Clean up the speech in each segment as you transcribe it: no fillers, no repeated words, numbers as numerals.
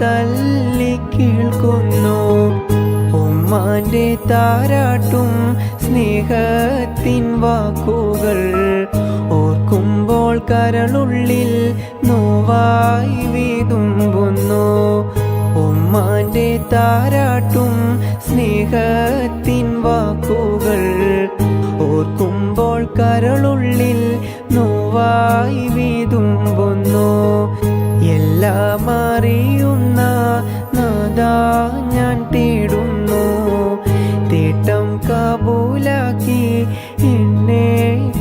തല്ലി കേൾക്കുന്നു. ഉമ്മ ഉമ്മാന്റെ താരാട്ടും സ്നേഹത്തിൻ വാക്കുകൾ ഓർക്കുമ്പോൾ കരളുള്ളിൽ നോവായി വീതുമ്പുന്നു. ഉമ്മാന്റെ താരാട്ടും സ്നേഹത്തിൻ വാക്കുകൾ ഓർക്കുമ്പോൾ കരളുള്ളിൽ നോവായി വീതുമ്പുന്നു. എല്ലാം അറിയുന്ന നാഥാ ഞാൻ തേടുന്നു, തേട്ടം കബൂലാക്കി എന്നെ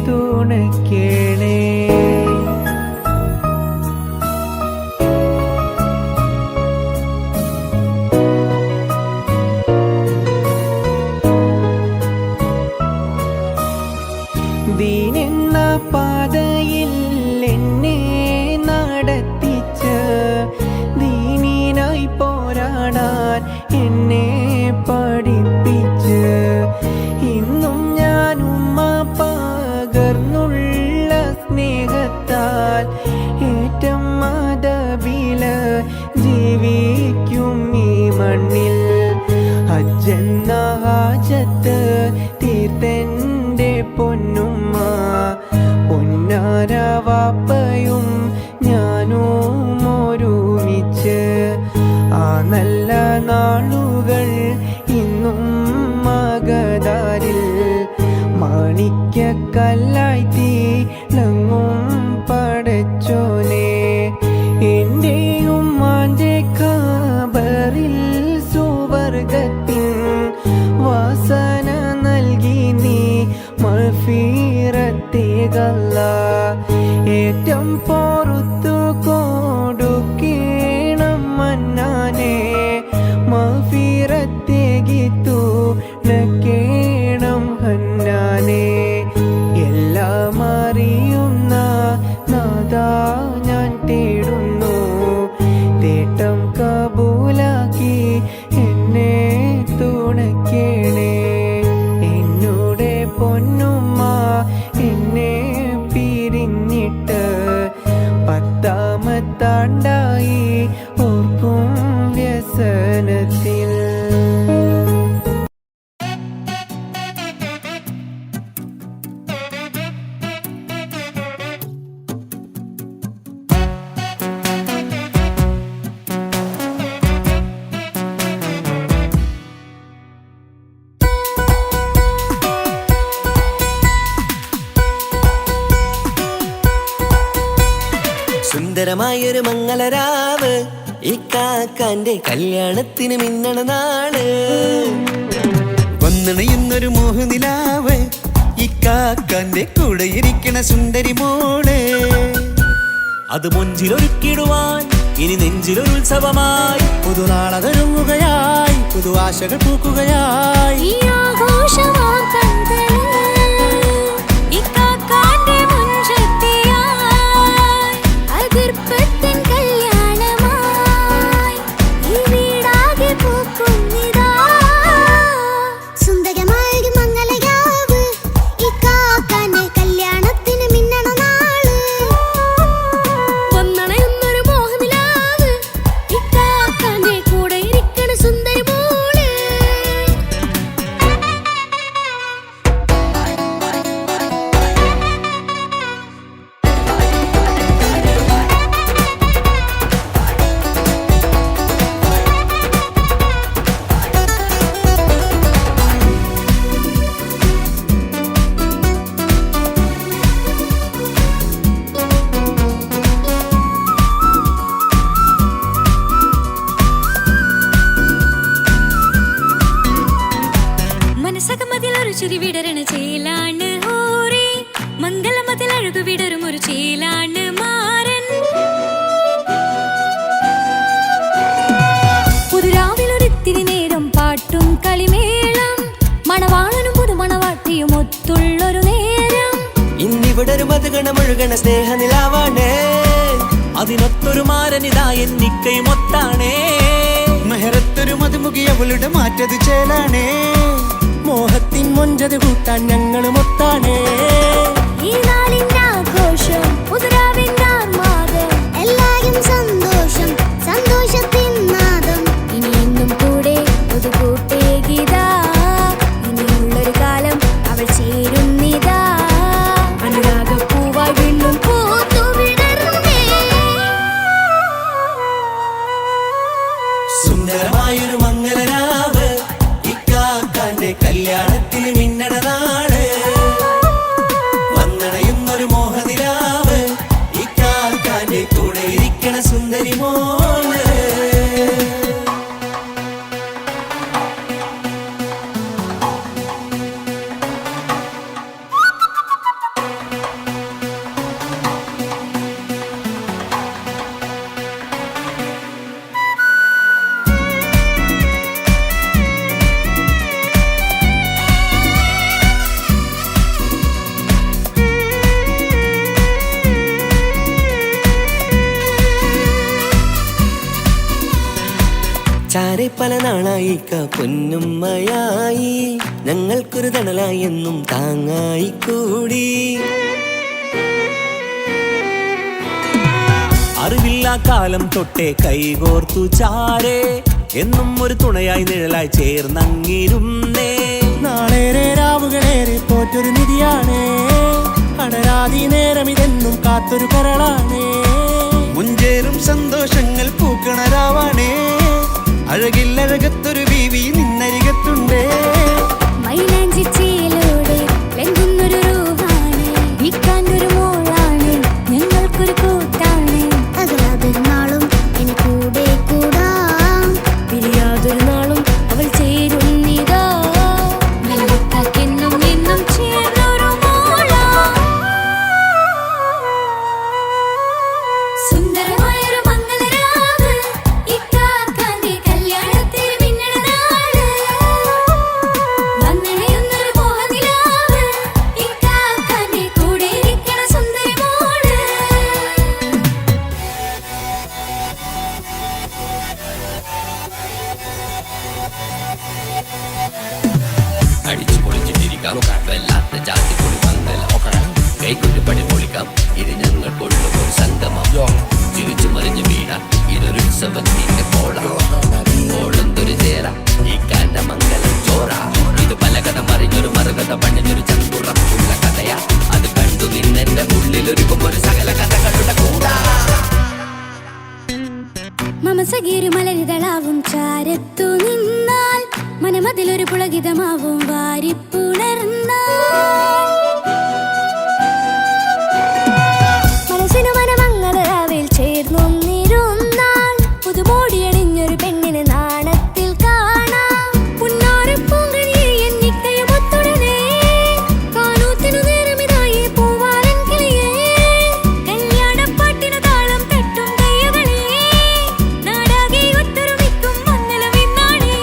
തുണയ്ക്കണേ. ദീനെന്ന പാതയിൽ എന്നെ നടത്തിച്ച് ദീനിനായി പോരാടാൻ എന്നെ പഠിപ്പിച്ച് ഇന്നും ഞാൻ ഉമ്മ പകർന്നുള്ള സ്നേഹത്താൽ ഏറ്റം മതബില് ജീവിക്കും ഈ മണ്ണിൽ. ഹജ്ജെന്ന ഹാജത്ത് തീർത്തെൻ്റെ പൊന്നുമ്മ, പൊന്നാരവാപ്പയും ഞാനും ഒരുമിച്ച് ആ നല്ല നാളുകൾ ഇന്നും മഗദാരിൽ മാണിക്യക്കല്ലായി തിളങ്ങും പടച്ചോനെ. എൻ്റെ ഉമ്മാന്റെ ഖബറിൽ സുവർഗത്തിൻ വാസന നൽകി നീ മഗ്ഫിറത്തേകല്ല. ഏറ്റം പൊറുത്തു കൊടുക്കണം മന്നാനെ, മഗ്ഫിറത്തേകിത്തു നക്കേണം ഹന്നാനെ. എല്ലാം അറിയുന്ന നാഥാ ഞാൻ തേടുന്നു, തേട്ടം കബൂലാക്കി എന്നെ തുണയ്ക്കണേ. എന്നോടെ പൊന്നുമ്മ എന്നെ പിരിഞ്ഞിട്ട് 10ാമത്താണ്ടായി ഓർക്കും വ്യസനത്തിൽ. സുന്ദരമായൊരു മംഗളരാവ്, ഇക്കാക്കാന്റെ കല്യാണത്തിന് മിന്നണ നാള്. വന്നണയുന്നൊരു മോഹനിലാവ്, ഇക്കാക്കാന്റെ കൂടെ ഇരിക്കണ സുന്ദരി മോള്. അത് മുഞ്ചിലൊരുക്കിടുവാൻ ഇനി നെഞ്ചിലൊരു ഉത്സവമായി, പുതുനാളതൊരുങ്ങുകയായി, പുതു ആശകൾ പൂക്കുകയായി. ചിരി വിടരണ ചേലാണ് ഹോറി, മംഗളമതിൽ അഴകു വിടരും ഒരു ചേലാണ് മാരൻ. പുതുരാവിലൊരിത്തിരി നേരം പാട്ടും കളിമേളം, മണവാളനും പുതുമണവാട്ടിയും ഒത്തുള്ളൊരു നേരം. ഇന്നിവിടെ ഒരു മധുഗണമൊഴുകണ സ്നേഹനിലാവാണേ, അതിനൊത്തൊരു മാരനിതാ എന്നിക്കയും ഒത്താണേ. മെഹറത്തൊരു മധുമുഖി അവളുടെ മാറ്റത് ചേലാണേ, മോഹത്തിൻ മൊഞ്ചത് കൂട്ടാൻ ഞങ്ങളും ഒത്താണേ. ഈ നാളിന്റെ ആഘോഷം, പുതുരാവിന്റെ ആർമാദം, എല്ലാരും സന്തോഷം, സന്തോഷത്തിൻ നാദം. ഇനി എന്നും കൂടെ പുതുകൂട്ടേ ഗീതാ. പല നാളായി പൊന്നുമ്മയായി ഞങ്ങൾക്കൊരു തണലായി എന്നും താങ്ങായി കൂടി. അറിവില്ലാ കാലം തൊട്ടേ കൈകോർത്തു ചാരേ എന്നും ഒരു തുണയായി നിഴലായി ചേർന്നങ്ങിരുന്നേ. നാളേറെ രാവുകളേറെ പോറ്റൊരു നിധിയാണേ, അടരാതി നേരം ഇതെന്നും കാത്തൊരു കരളാണേ. മുഞ്ചേറും സന്തോഷങ്ങൾ പൂക്കണരാവാണേ, അഴകില്ലഴകത്തൊരു ബീവി നിന്നരികത്തുണ്ടേ. മൈലാഞ്ചി ചേലോടെ ലംഘുന്നൊരു രൂപാണ്, വീക്കാണ്ടൊരു മോളാണ്, ഞങ്ങൾക്കൊരു കൂട്ടാണ്. അകലാതൊരു നാളും ഇനി കൂടെ കൂടാം, പിരിയാതൊരു നാളും അവൾ ചേരുന്നിതാ. വെള്ളക്കാക്കെന്നും എന്നും ചേർന്നൊരു മോളാ. സുന്ദരമായൊരു മംഗളരാവ്, ഇക്കാക്കാന്റെ കല്യാണത്തിൽ മിന്നണ നാള്. വന്നണയുന്നൊരു മോഹനിലാവ്, ഇക്കാക്കാന്റെ കൂടെ ഇരിക്കണ സുന്ദരി മോള്. അടിച്ചു പൊളിച്ചിട്ടിരിക്കാം, വല്ലാത്ത ജാതി പൊളി പന്തൽ കൈക്കൊണ്ടു പണി പൊളിക്കാം. ഇത് ഞങ്ങൾക്കുള്ളൊരു സംഗമം, ചിരിച്ചു മറിഞ്ഞു വീണാം. ഇതൊരു ഉത്സവത്തിന്റെ കോളന്തൊരു ചേര, ഈ കാണ്ട മംഗലം ചോറ. ഇത് പല കഥ മറിഞ്ഞൊരു മറുകഥ പണിഞ്ഞൊരു ചന്തുറപ്പുള്ള കഥയാ. അത് കണ്ടു നിന്നെന്റെ ഉള്ളിലൊരുക്കുമ്പൊരു സകല കഥകളുടെ കൂടാ. മമസഗീരു മലരിതളാവും ചാരത്തു നിന്നാൽ, മനമതിലൊരു പുളകിതമാവും വാരിപ്പുണർന്നാൽ. മനസ്സിനു മനമംഗളരാവിൽ ചേർന്നൊന്നിരുന്നാൽ, പുതുമോടിയണിഞ്ഞൊരു പെണ്ണിന് നാണത്തിൽ കാണാം. പുന്നാരപ്പൂങ്കണിയെ എന്നിക്കയുമൊത്തുടനെ, കാനൂത്തിനു നേരമിതായി പൂവാലൻ കിളിയേ. കല്യാണപ്പാട്ടിനു താളം തട്ടും കയ്യുകളേ, നാടാകെ ഒത്തൊരുമിക്കും മംഗളമിന്നാണേ.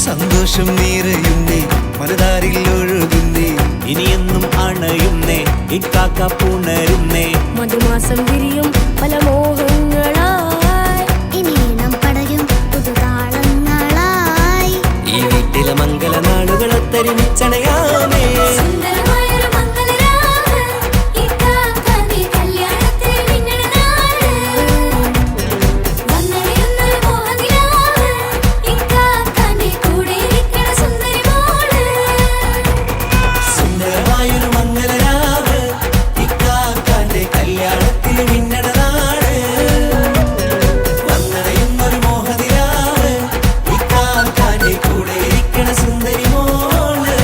സന്തോഷം നിറയുന്നേ, മനതാരിൽ ഒഴുകുന്നേ, ഇനിയെന്നും അണയുന്നേ, ഇക്കാക്ക പുണരുന്നേ. മധുമാസം വിരിയും പല മോഹങ്ങളായി, ഇനിയും പടരും പുതുതാളങ്ങളായി. ഈ വീട്ടിലെ മംഗല നാളുകളൊത്തരിമിച്ചണയാമേ. സുന്ദരമായൊരു മംഗളരാവ്, ഇക്കാക്കാന്റെ കല്യാണത്തിൽ മിന്നണ നാള്. വന്നണയുന്നൊരു മോഹനിലാവ്, ഇക്കാക്കാന്റെ കൂടെ ഇരിക്കണ സുന്ദരി മോള്. സുന്ദരമായൊരു മംഗലരാവ്, ഇക്കാക്കാന്റെ കല്യാണത്തിൽ മിന്നണ നാട്. വന്നണയുന്നൊരു മോഹനിലാവ്, ഇക്കാക്കാന്റെ കൂടെ ഇരിക്കണ സുന്ദരി മോള്.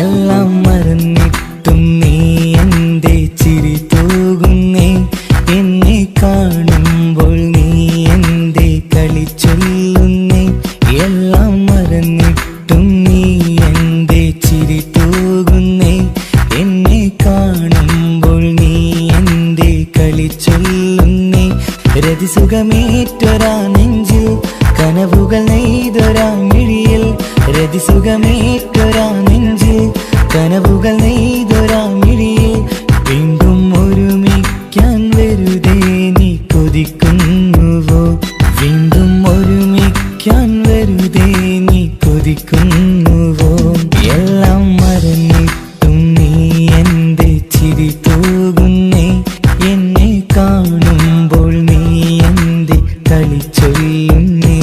എല്ലാം മറന്നിട്ടും നീ എന്റെ ചിരി തൂകുന്നേ, എന്നെ കാണുമ്പോൾ നീ എന്റെ കളി ചൊല്ലുന്നേ. എല്ലാം മറന്നിട്ടും നീ എന്റെ ചിരി തൂകുന്നേ, എന്നെ കാണുമ്പോൾ നീ എന്റെ കളി ചൊല്ലുന്നേ. രതിസുഖമേറ്റൊരാ നെഞ്ചിൽ കനവുകൾ നെയ്തൊരാ മിഴിയിൽ, രതിസുഖമേറ്റൊരാ നെഞ്ചിൽ കനവുകൾ നെയ്തൊരാ മിഴിയിൽ. വീണ്ടും ഒരുമിക്കാൻ വെറുതെ നീ കൊതിക്കുന്നുവോ, വീണ്ടും ഒരുമിക്കാൻ വെറുതെ നീ കൊതിക്കുന്നുവോ. എല്ലാം മറന്നിട്ടും നീ എന്റെ ചിരി തൂകുന്നേ, എന്നെ കാണുമ്പോൾ നീ എന്റെ കളി ചൊല്ലുന്നേ.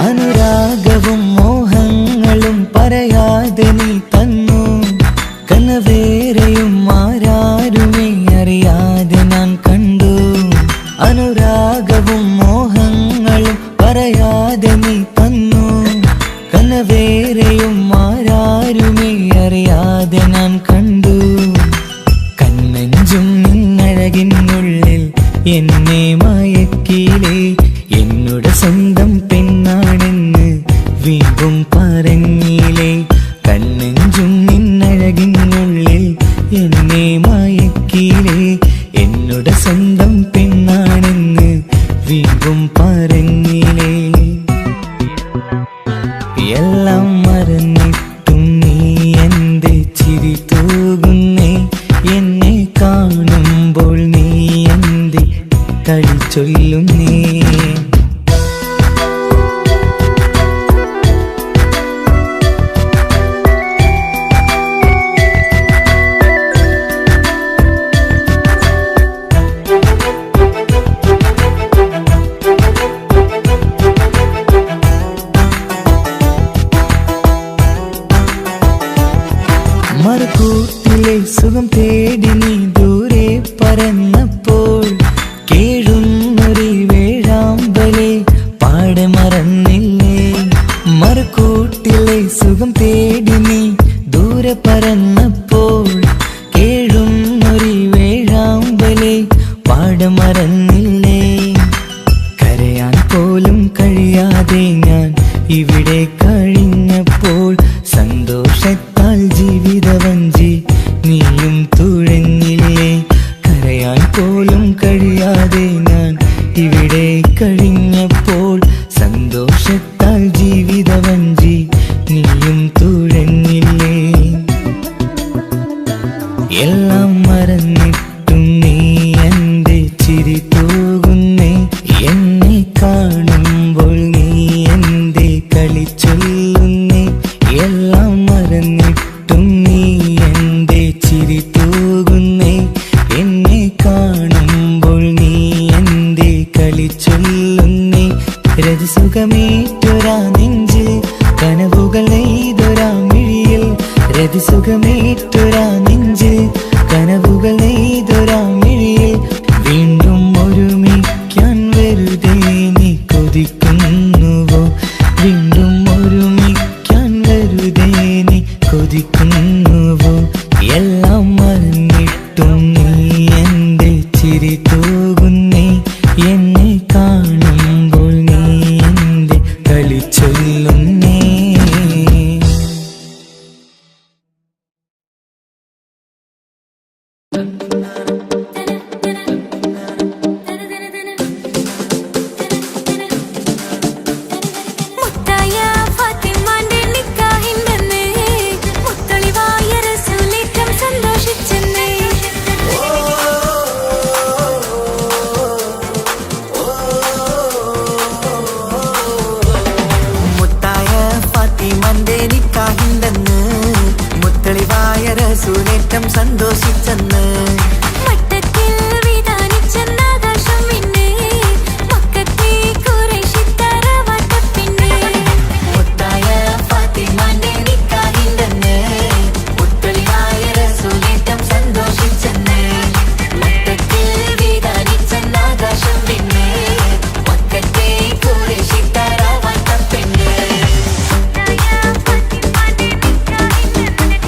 അനുരാഗവും മോഹങ്ങളും പറയാതെ നീ തന്നു. കനവേറെയും ആരാരുമേ അറിയാതെ ഞാൻ കണ്ടു. അനുരാഗവും മോഹങ്ങളും പറയാതെ നീ തന്നു. കനവേറെയും ആരാരുമേ അറിയാതെ ഞാൻ കണ്ടു. കണ്ണഞ്ചും നിന്നഴകിനുള്ളിൽ എന്നെ മയക്കിയിലേ. എന്നോട് സ്വന്തം പെണ്ണാണെന്ന് വീണ്ടും പറഞ്ഞില്ലേ. കണ്ണഞ്ചും നിന്നഴകിനുള്ളിൽ എന്നെ മയക്കിയില്ലേ. എന്നോട് സ്വന്തം പെണ്ണാണെന്ന് വീണ്ടും പറഞ്ഞില്ലേ. എല്ലാം മറന്നിട്ടും നീ എന്റെ ചിരി തൂകുന്നേ. എന്നെ കാണുമ്പോൾ നീ എന്റെ കളി ചൊല്ലുന്നേ. മറുകൂട്ടിലെ സുഖം തേടി നീ ദൂരെ പറന്നപ്പോൾ കേഴുന്നൊരു വേഴാമ്പലെ പാടെ മറന്നില്ലേ. മറുകൂട്ടിലെ സുഖം തേടി നീ ദൂരെ പറന്നപ്പോൾ കേഴുന്നൊരു വേഴാമ്പലെ പാടെ മറന്നില്ലേ. കരയാൻ പോലും കഴിയാതെ ഞാൻ ഇവിടെ കഴിഞ്ഞപ്പോൾ സന്തോഷത്താൽ ജീവിതവഞ്ചി നീയും തുഴഞ്ഞില്ലേ. കരയാൻ പോലും കഴിയാതെ ഞാൻ ഇവിടെ കഴിഞ്ഞപ്പോൾ സന്തോഷത്താൽ ജീവിതവഞ്ചി നീയും തുഴഞ്ഞില്ലേ. എല്ലാം മറന്നിട്ടും നീ എന്റെ ചിരി തൂകുന്നേ. എന്നെ കാണുമ്പോൾ നീ എന്റെ കളി ചൊല്ലുന്നേ. എല്ലാം മറന്നിട്ടും നീ എന്റെ ചിരി തൂകുന്നേ. എന്നെ കാണുമ്പോൾ നീ എന്റെ കളി ചൊല്ലുന്നേ. രതിസുഖമേറ്റൊരാ നെഞ്ചിൽ കനവുകൾ നെയ്തൊരാ മിഴിയിൽ. രതിസുഖമേറ്റൊരാ നെഞ്ചിൽ കനവുകൾ നെയ്തൊരാ മിഴിയിൽ. വീണ്ടും ഒരുമിക്കാൻ വെറുതെ നീ കൊതിക്കുന്നുവോ. വീണ്ടും ഒരുമിക്കാൻ വെറുതെ നീ കൊതിക്കുന്നുവോ. എല്ലാം മറന്നിട്ടും നീ എന്റെ ചിരി തൂകുന്നേ. എന്നെ കാണുമ്പോൾ നീ എന്റെ കളി ചൊല്ലുന്നേ. മുത്തായ ഫാത്തിമാന്റെ നിക്കാഹിണ്ടെന്ന് മുത്തളിവായ റസൂലേറ്റം സന്തോഷിച്ചെന്ന്. മുത്തായ ഫാത്തിമാന്റെ നിക്കാഹിണ്ടെന്ന് മുത്തളിവായ റസൂലേറ്റം സന്തോഷിച്ചെന്ന്. മട്ടത്തിൽ വിധാനിച്ചെന്നാകാശം പിന്നെ മക്കത്തെ ഖുറൈശിത്താര വാട്ടപ്പിന്നെ. മുത്തായ ഫാത്തിമാന്റെ നിക്കാഹിണ്ടെന്ന് മുത്തളിവായ റസൂലേറ്റം സന്തോഷിച്ചെന്ന്. മട്ടത്തിൽ വിധാനിച്ചെന്നാകാശം പിന്നെ മക്കത്തെ ഖുറൈശിത്താര വാട്ടപ്പിന്നെ. മുത്തായ ഫാത്തിമാന്റെ നിക്കാഹിണ്ടെന്ന്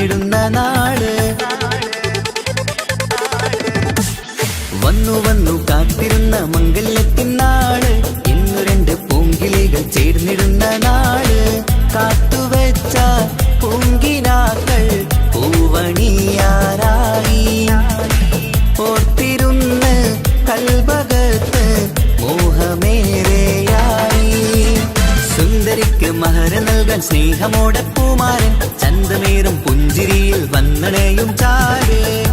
ചേർന്നിടുന്ന നാട്. വന്നു വന്നു കാത്തിരുന്ന മംഗല്യത്തിൻ നാട്. ഇന്നു രണ്ട് പൂങ്കിളികൾ ചേർന്നിടുന്ന നാട്. കാത്തുവെച്ച പൂങ്കിനാക്കൾ പൂവണിയാരായി. ഓർത്തിരുന്ന് കൽബകത്ത് മോഹമേറെയായി. സുന്ദരിക്ക് മഹർ നൽകാൻ സ്നേഹമോടെ പൂമാരൻ. ചന്തമേറും പുഞ്ചിരിയിൽ വന്നണയും ചാട്.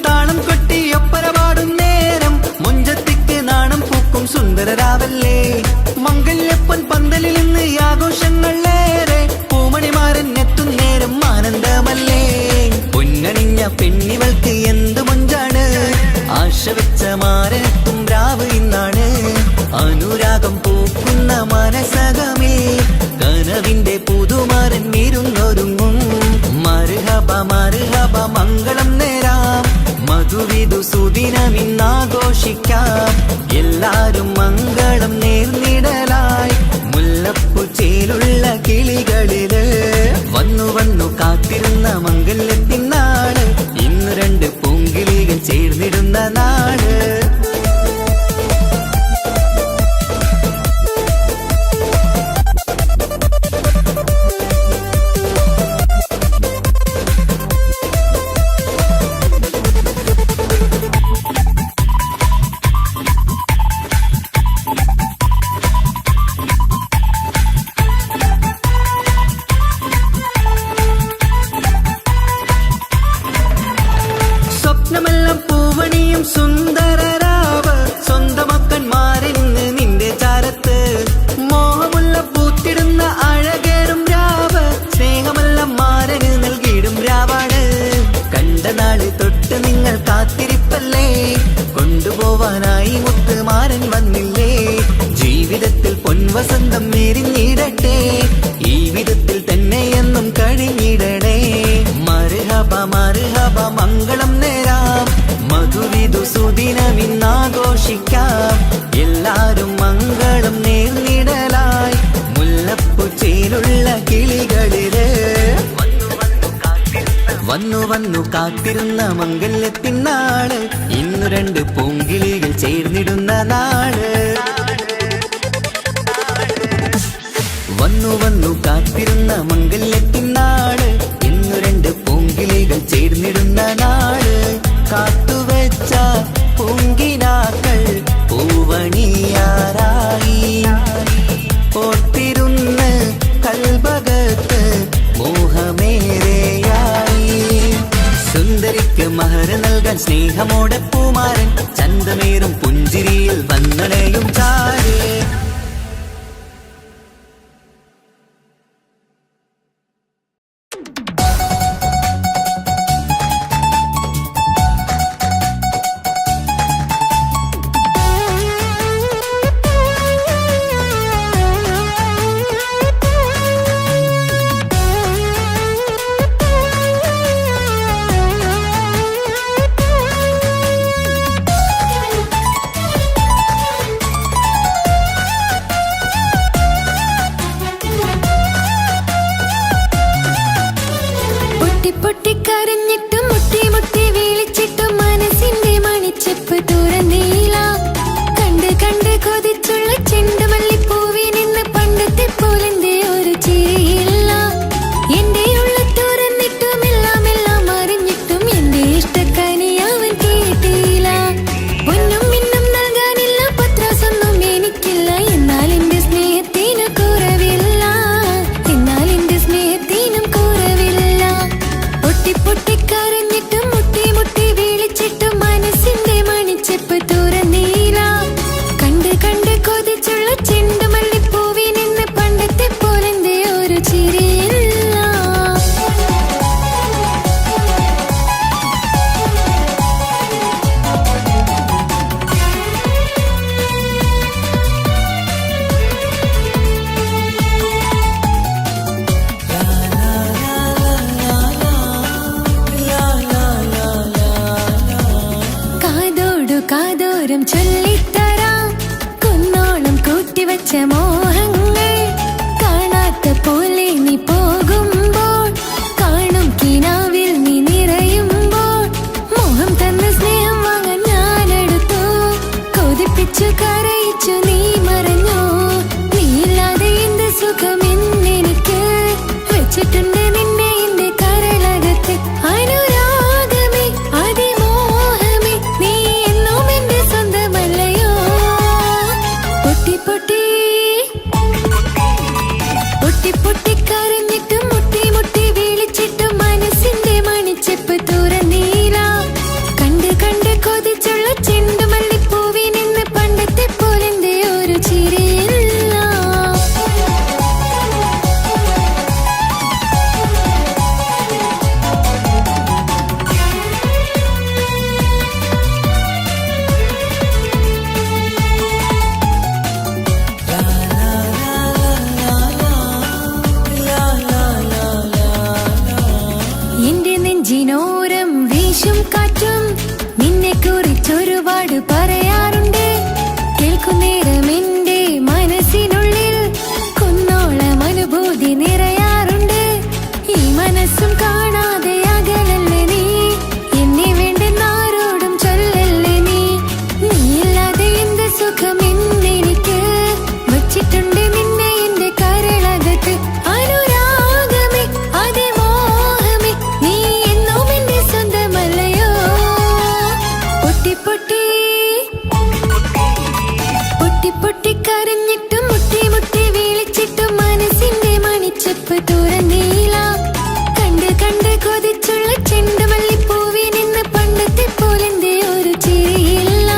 താളം കൊട്ടി ഒപ്പര പാടും നേരം മുഞ്ചത്തിക്ക് നാണം പൂക്കും സുന്ദരരാവല്ലേ. മംഗല്യപ്പൻ പന്തലിൽ നിന്ന് ആഘോഷങ്ങളേറെ. പൂമണിമാരൻ എത്തും നേരം ആനന്ദമല്ലേ. പൊന്നണിഞ്ഞ പെണ്ണിവൾക്ക് എന്ത് മൊഞ്ചാണ്. ആശ വെച്ച മാരനെത്തും രാവ് ഇന്നാണ്. അനുരാഗം പൂക്കുന്ന മനസകമേ കനവിന്റെ പുതുമാരൻ ഇരുന്നൊരുങ്ങും. മർഹബ മർഹബ മംഗളം നേരാം. മധുവിധു സുദിനമിന്നാഘോഷിക്കാം. എല്ലാരും മംഗളം നേർന്നിടലായി. മുല്ലപ്പൂ ചേലുള്ള കിളികളില് വന്നു വന്നു കാത്തിരുന്ന മംഗല്യത്തിൻ നാട്. ഇന്ന് രണ്ട് പൂങ്കിളികൾ ചേർന്നിടുന്ന നാട്. സ്വപ്നമെല്ലാം പൂവണിയും സുന്ദരരാവ്. സ്വന്തമക്കന്മാരിന്ന് നിന്റെ ചാരത്ത്. മോഹമുള്ള പൂത്തിടുന്ന അഴകേറും രാവ്. സ്നേഹമെല്ലാം മാരന് നൽകിയിടും രാവാണ്. കണ്ട നാള് തൊട്ട് നിങ്ങൾ കാത്തിരിപ്പല്ലേ. കൊണ്ടുപോവാനായി മുത്തുമാരൻ വന്നില്ലേ. ജീവിതത്തിൽ പൊൻവസന്തം നേരിഞ്ഞിടട്ടെ. ഈ വിധത്തിൽ തന്നെ എന്നും കഴിഞ്ഞിടണേ. മർഹബ മർഹബ മംഗളം നേരാം. മധുവിധു സുദിനമിന്നാഘോഷിക്കാം. എല്ലാരും മംഗളം നേർന്നിടലായി. മുല്ലപ്പൂ ചേലുള്ള കിളികളില് വന്നു വന്നു കാത്തിരുന്ന മംഗല്യത്തിൻ നാട്. ഇന്നു രണ്ട് പൂങ്കിളികൾ ചേർന്നിടുന്ന നാട്. വന്നു വന്നു കാത്തിരുന്ന മംഗല്യത്തിൻ നാട്. ഇന്നു രണ്ട് പൂങ്കിളികൾ ചേർന്നിടുന്ന നാട്. കാത്തുവെച്ച പൂങ്കിനാക്കൾ പൂവണിയാരായി. ഓർത്തിരുന്ന് കൽബകത്ത് മോഹമേറെയായി. സുന്ദരിക്ക് മഹർ നൽകാൻ സ്നേഹമോടെ പൂമാരൻ. ചന്തമേറും പുഞ്ചിരിയിൽ വന്നണയും ചാട്. സ്നേഹിച്ചു നീ മറഞ്ഞോ നീയില്ലാതെ എന്ത് സുഖമെന്നെനിക്ക് വെച്ചിട്ടുണ്ട് നിന്നെ എന്റെ കരളകത്ത് അനുരാഗമേ അതിമോഹമേ നീ എന്നും എന്റെ സ്വന്തമല്ലയോ പൊട്ടി പൊട്ടി പൊട്ടി പൊട്ടി കരഞ്ഞിട്ടും മുട്ടി മുട്ടി വിളിച്ചിട്ടും മനസ്സിന്റെ മണിച്ചെപ്പ് തുറന്നീല കണ്ട് കണ്ട് കൊതിച്ചുള്ള ചെണ്ടുമല്ലിപ്പൂവിൽ നിന്ന് പണ്ടത്തെ പോലെന്റെ ഒരു ചിരിയില്ല എന്റെ നെഞ്ചിനോരം വീശും കാറ്റും നിന്നെ കുറിച്ചൊരുപാട് പറയാറുണ്ട് കേൾക്കുന്നേരം എന്റെ മനസ്സിനുള്ളിൽ കുന്നോളം അനുഭൂതി നിറയാറുണ്ട് ഈ മനസ്സും കാണാതെ അകലല്ലേ നീ എന്നെ വേണ്ടെന്നാരോടും ചൊല്ലല്ലേ നീ നീയില്ലാതെ എന്ത് സുഖം എന്നെനിക്ക് വച്ചിട്ടുണ്ട് നിന്നെ എന്റെ കരളകത്ത് അനുരാഗമേ അതിമോഹമേ നീ എന്നും എന്റെ സ്വന്തമല്ലയോ പൊട്ടി പൊട്ടി പൊട്ടി പൊട്ടി കരഞ്ഞിട്ടും മുട്ടി മുട്ടി വിളിച്ചിട്ടും മനസ്സിന്റെ മണിച്ചെപ്പ് തുറന്നീല കണ്ട് കണ്ട് കൊതിച്ചുള്ള ചെണ്ടുമല്ലിപ്പൂവിൽ നിന്ന് പണ്ടത്തെ പോലെന്റെ ഒരു ചിരിയില്ല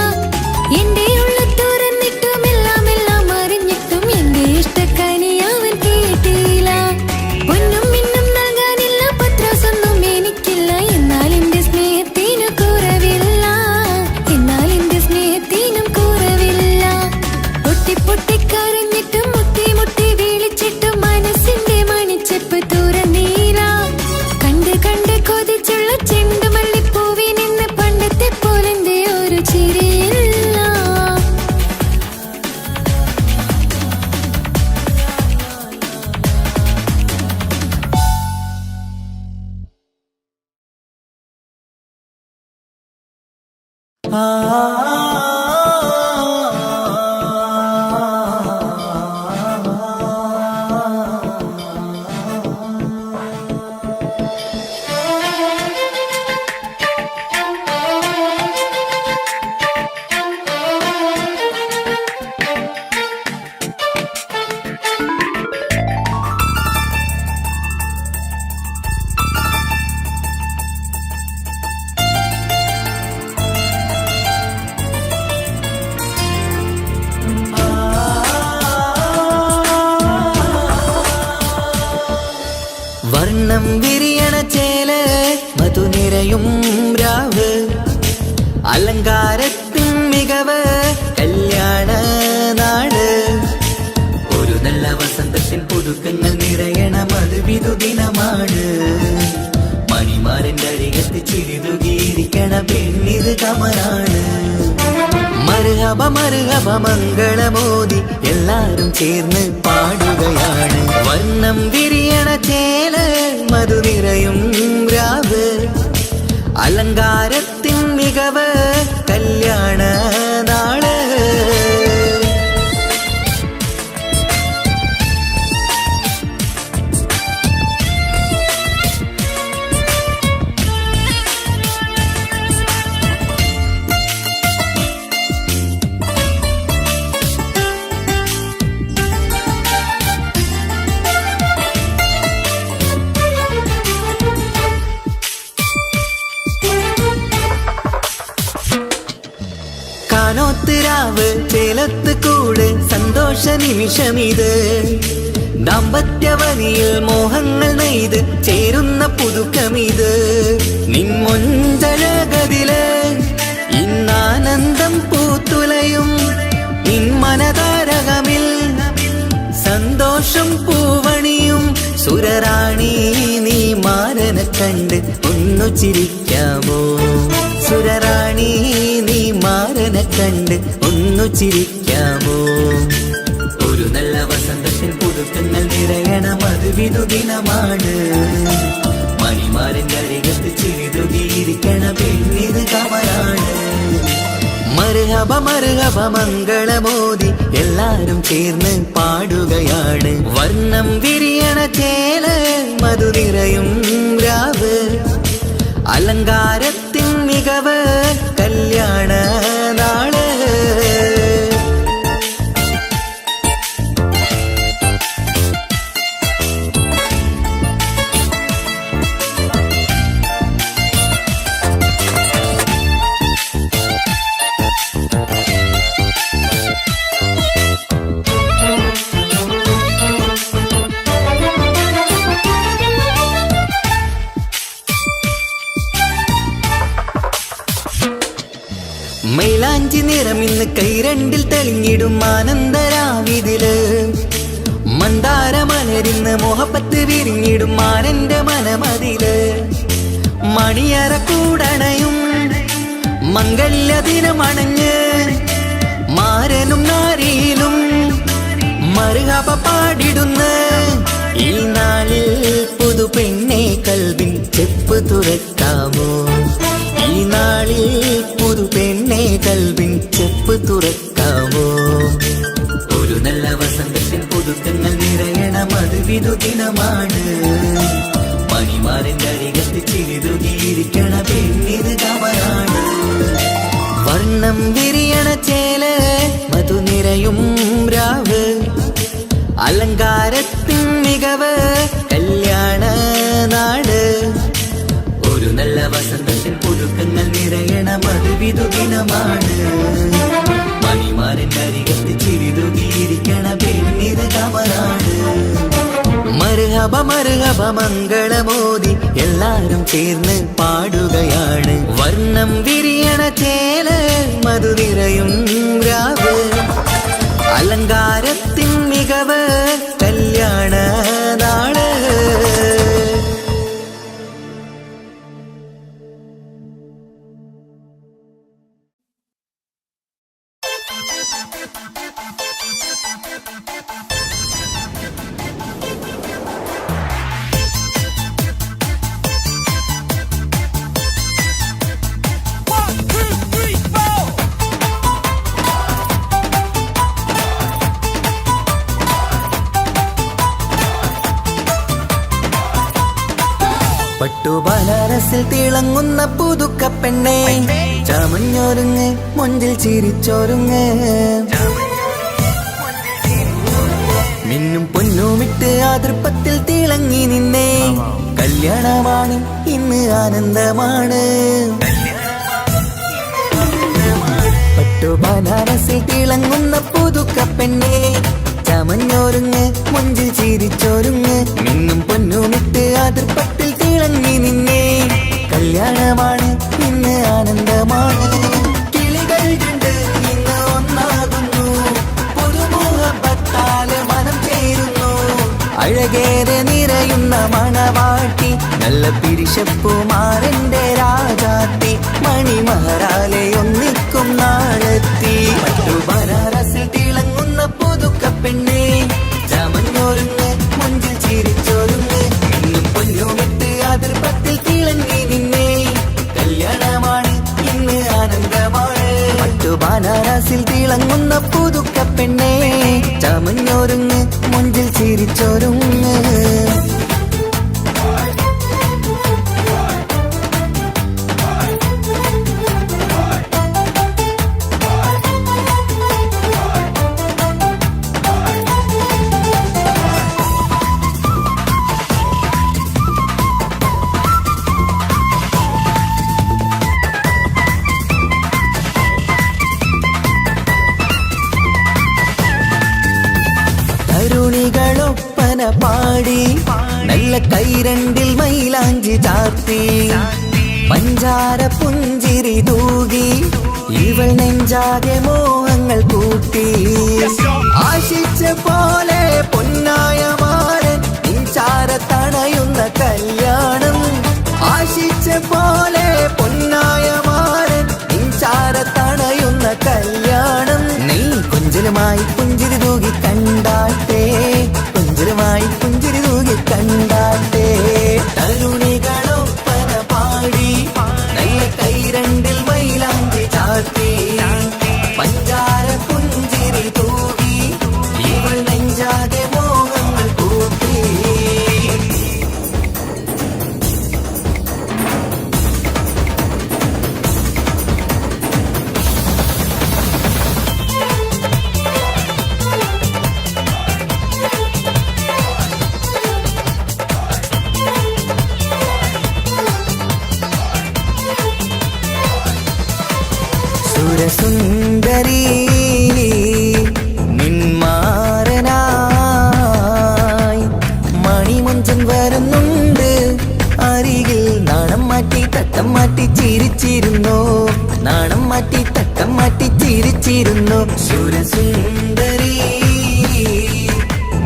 എന്റെ ഉള്ളു തുറന്നിട്ടും എല്ലാം എല്ലാം അറിഞ്ഞിട്ടും എന്റെ ഇഷ്ടക്കനി അവൻ കേട്ടില്ല പൊന്നും മിന്നും നൽകാനില്ല പത്രാസൊന്നും എനിക്കില്ല എന്നാൽ എന്റെ സ്നേഹത്തിനു കുറവില്ല എന്നാൽ എന്റെ സ്നേഹത്തിനും കുറവില്ല പൊട്ടി പൊട്ടി കരഞ്ഞിട്ടും മുട്ടി മുട്ടി വിളിച്ചിട്ടും മനസ്സിന്റെ മണിച്ചെപ്പ് തുറന്നീല കണ്ട് കണ്ട് കൊതിച്ചുള്ള ചെണ്ടുമല്ലിപ്പൂവിൽ നിന്ന് പണ്ടത്തെ പോലെന്റെ ഒരു ചിരിയില്ല വർണ്ണം വിരിയണ ചേല മധുനിരയും രാവ് അലങ്കാരത്തിൻ മികവ് കല്യാണ നാട് ഒരു നല്ല വസന്തത്തിൻ പുതുക്കങ്ങൾ നിറയണ മധുവിധു ദിനമാണ് മണിമാരന്റെ അരികത്ത് ചിരിതുകിയിരിക്കണ പെണ്ണിത് കമലാണ് മർഹബ മർഹബ മംഗളമോദി എല്ലാരും ചേർന്ന് പാടുകയാണ് വർണ്ണം വിരിയണ ചേല മധുനിരയും രാവ് അലങ്കാരത്തിൻ മികവ് കല്യാണ നാള് കാനോത്തിരാവ് ചേലത്ത് കൂട് സന്തോഷ നിമിഷമിത് ദാമ്പത്യവനിയിൽ മോഹങ്ങൾ നെയ്ത് ചേരുന്ന പുതുക്കമിത് നിൻമൊഞ്ചഴകതില് ഇന്നാനന്ദം പൂത്തുലയും നിൻമനതാരകമിൽ സന്തോഷം പൂവണിയും സുരറാണി നീ മാരനെ കണ്ട് ഒന്നു ചിരിക്കാമോ സുരറാണി നീ മാരനെ കണ്ട് ഒന്നു ചിരിക്കാമോ ഒരു നല്ല വസന്തത്തിൽ പുതുക്കങ്ങൾ നിറയണ മധുവിധു ദിനമാണ് മണിമാരന്റെ അരികത്ത് ചിരിതുകിയിരിക്കണ പെണ്ണിത് കമലാണ് മർഹബ മർഹബ മർഹബ മംഗളമോദി എല്ലാരും ചേർന്ന് പാടുകയാണ്. വർണ്ണം വിരിയണ ചേല മധു നിറയും രാവ്, അലങ്കാരത്തിൻ മികവ് കല്യാണ നാള്. മൈലാഞ്ചി നിറമിന്ന് കൈരണ്ടിൽ തെളിഞ്ഞിടും ആനന്ദരാവിതില്, മന്ദാരമലരിന്ന് മോഹപ്പത്ത് വിരിഞ്ഞിടും മാനന്റെ മനമതില്. മണിയറ കൂടണയും മംഗല്യദിനമണഞ്ഞ് മാരനും നാരിയിലും മർഹബ പാടിടുന്ന ഈ നാളിൽ പുതു പെണ്ണെ കൽവിൻ ചെപ്പ് തുറക്കാമോ? ഈ നാളിൽ പുതു പെണ്ണെ കൽവിൻ ചെപ്പ് തുറക്കാമോ? ഒരു നല്ല വസന്തത്തിൽ പുതുക്കങ്ങൾ നിറയണം, അത് വിധുദിനമാണ്. മണിമാരന്റെ അരികത്ത് ചിരിതുകിയിരിക്കണ പെണ്ണിത് കമലാണ്. വർണ്ണം വിരിയണ ചേല മധു നിറയും രാവ്, അലങ്കാരത്തിൻ മികവ് കല്യാണ നാട്. ഒരു നല്ല വസന്തത്തിൽ പുതുക്കങ്ങൾ നിറയണം, അത് വിധുദിനമാണ്. മണിമാരന്റെ അരികത്ത് ചിരിതുകിയിരിക്കണ പെണ്ണിത് കമലാണ്. മർഹബ മർഹബ മംഗളമോദി എല്ലാരും ചേർന്ന് പാടുകയാണ്. വർണ്ണം വിരിയണ ചേല മധു നിറയും രാവ്, അലങ്കാരത്തിൻ മികവ് കല്യാണ നാള്. പട്ടുബനാരസിൽ തിളങ്ങുന്ന പുതുക്ക പെണ്ണെ, ചമഞ്ഞൊരുങ്ങ് മൊഞ്ചിൽ ചിരിച്ചൊരുങ്ങ്. മിന്നും പൊന്നുമിട്ട് ആതൃപ്പത്തിൽ തിളങ്ങി നിന്നേ, കല്യാണമാണ് ഇന്ന് ആനന്ദമാണ്. പട്ടുബനാരസിൽ തിളങ്ങുന്ന പുതുക്ക പെണ്ണെ, ചമഞ്ഞൊരുങ്ങ് മൊഞ്ചിൽ ചിരിച്ചൊരുങ്ങ്. മിന്നും പൊന്നുമിട്ട് ആതൃപ്പത്തിൽ തിളങ്ങി നിന്നേ, കല്യാണമാണ് ഇന്ന് ആനന്ദമാണ്. കിളികൾ കണ്ട് ഇന്ന് ഒന്നാകുന്നു, പുതുമുഖത്താല് മനം ചേരുന്നു. അഴകേറെ നിറയുന്ന മണവാട്ടി, നല്ല പിരിശപ്പുമാരന്റെ രാജാത്തി. മണിമഹറാലെ ഒന്നിക്കും നാളെത്തി. പട്ടുബനാരസിൽ തിളങ്ങുന്ന പുതുക്ക പെണ്ണെ, ചമഞ്ഞൊരുങ്ങ് മുഞ്ചിൽ ചിരിച്ചൊരുങ്ങ്. ഇന്നും പൊന്നുമിട്ട് അതിർപ്പത്തിൽ തിളങ്ങി നിന്നേ, കല്യാണമാണ് ഇന്ന് ആനന്ദമാണ്. പട്ടുബനാരസിൽ തിളങ്ങുന്ന പുതുക്ക പെണ്ണെ, ചമഞ്ഞൊരുങ്ങ് മുഞ്ചിൽ ചിരിച്ചൊരുങ്ങ്. തരുണികളൊപ്പന പാടി, നല്ല കൈരണ്ടിൽ മൈലാഞ്ചി ചാർത്തി. പഞ്ചാര പുഞ്ചിരി തൂകി, ഇവൾ നെഞ്ചാകെ മോഹങ്ങൾ കൂട്ടി. ആശിച്ച പോലെ പൊന്നായ മാരൻ നിൻചാര തണയുന്ന കല്യാണം. ആശിച്ച പോലെ പൊന്നായ മാരൻ നിൻചാര തണയുന്ന കല്യാണം. നീ കൊഞ്ചലുമായി പുഞ്ചിരി തൂകി കണ്ടാട്ടെ, കൊഞ്ചലുമായി പുഞ്ചിരി തൂകി കണ്ടാട്ടെ. തരുണികളൊപ്പന പാടി, നല്ല കൈരണ്ടിൽ മൈലാഞ്ചി ചാർത്തി. സുരസുന്ദരി നിന്മാരനായി മണിമഞ്ചൻ വരുന്നുണ്ട് അരികിൽ. നാണം മാറ്റി തട്ടം മാറ്റി ചിരിച്ചിരുന്നു, നാണം മാറ്റി തട്ടം മാറ്റി ചിരിച്ചിരുന്നു. സുരസുന്ദരി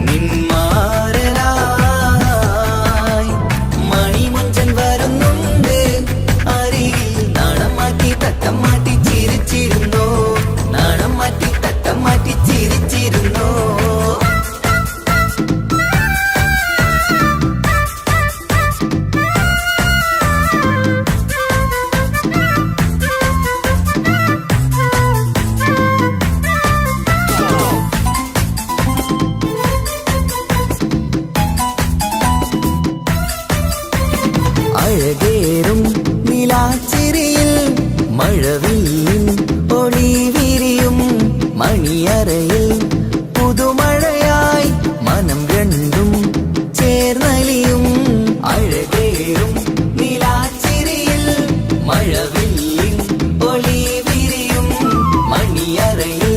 നിന്മാരനായി മണിമഞ്ചൻ വരുന്നുണ്ട് അരികിൽ. നാണം മാറ്റി തട്ടം മാറ്റി ചിരിച്ചിരുന്നു, നാണം മാറ്റി തട്ടം മാറ്റി ചിരിച്ചിരുന്നു. അഴകേറും നിലാച്ചിരിയിൽ മഴവില്ലിൻ ഒളി വിരിയും. മണിയറയിൽ പുതുമഴയായി മനം രണ്ടും ചേർന്നലിയും. അഴകേറും നിലാച്ചിരിയിൽ മഴവില്ലിൻ ഒളി വിരിയും. മണിയറയിൽ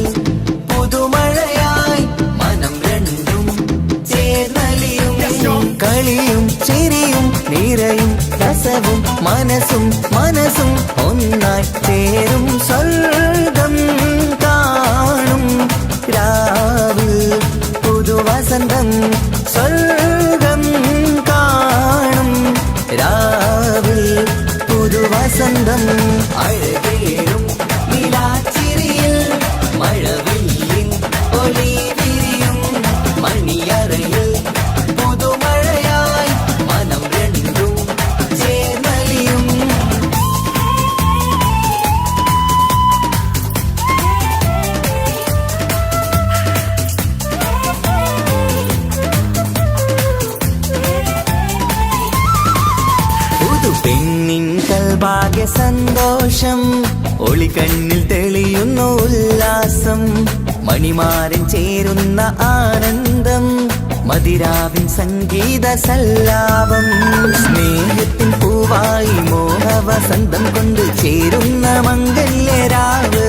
പുതുമഴയായി മനം രണ്ടും ചേർന്നലിയും. കളിയും ചിരിയും നിറയും രസവും മനസ്സും മനസ്സും ഒന്നായി ചേരും. സ്വർഗം കാണും രാവ് പുതുവസന്തം. സ്വർഗം കാണും രാവ് പുതുവസന്തം. അഴകേറും നിലാച്ചിരിയിൽ മഴവില്ലിൻ ഒളി വിരിയും. മണിയറയിൽ പുതുമഴയായി മനം രണ്ടും ചേർന്നലിയും. പുതു പെണ്ണിൻ കൽഭാഗ്യ സന്തോഷം, ഒളിക്കണ്ണിൽ തെളിയുന്നു ഉല്ലാസം. മണിമാരൻ ചേരുന്ന ആനന്ദം, മതിരാവിൻ സംഗീത സല്ലാപം. സ്നേഹത്തിൻ പൂവായി മോഹവസന്തം കൊണ്ട് ചേരുന്ന മംഗല്യരാവ്.